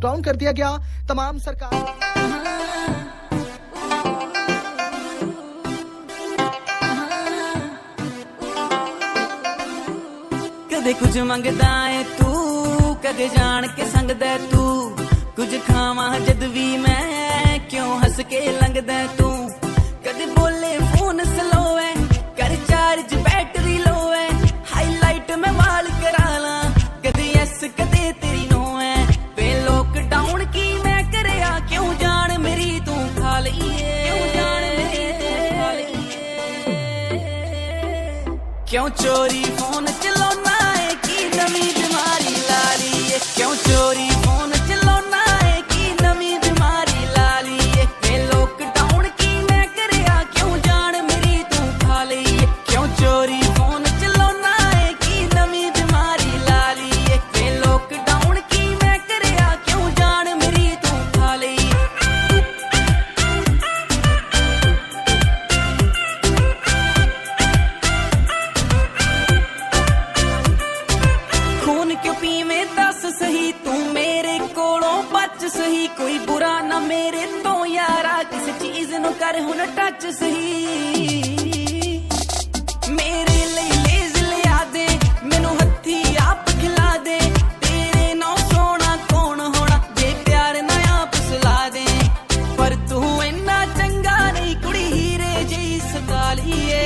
Lockdown कर दिया गया। तमाम सरकार कदे कुछ मंगदा है तू, कदे जान के संगदा तू, कुछ खावा जद भी मैं क्यों हंस के लंघदा तू। कदे बोले फोन स्लो है, कर चार्ज बैटरी लो है, हाईलाइट में वाल करा ला, कदे यस कदे तेरी नो है। वे लॉकडाउन की मैं करया क्यों जान मेरी तू खा लईए, क्यों जान मेरी तू खा लईए। क्यों चोरी फोन चलाना नवी बीमारी ला ली है, क्यों चोरी फोन चलाना है कि नवी बीमारी ला ली है। मैं लॉकडाउन की मैं करया क्यों जान मेरी तू खा ली है, क्यों चोरी फोन चलाना है कि नवी बीमारी ला ली है। मैं लॉकडाउन की मैं करया क्यों जान मेरी तू खा ली। खून क्यों पीवे दस सही तू मेरे कोलों बच सही, कोई बुरा ना मेरे तो यारा, किस चीज नु कर हुन टच सही। मेरे लिए लेज लिया दे, मैनू हथी आप खिला दे, तेरे नौ सोना कौन होना जे प्यार ना आप सुला दे। पर तू इन्ना चंगा नहीं कुड़ी हीरे जी सतालिए,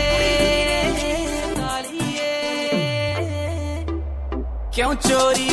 क्यों चोरी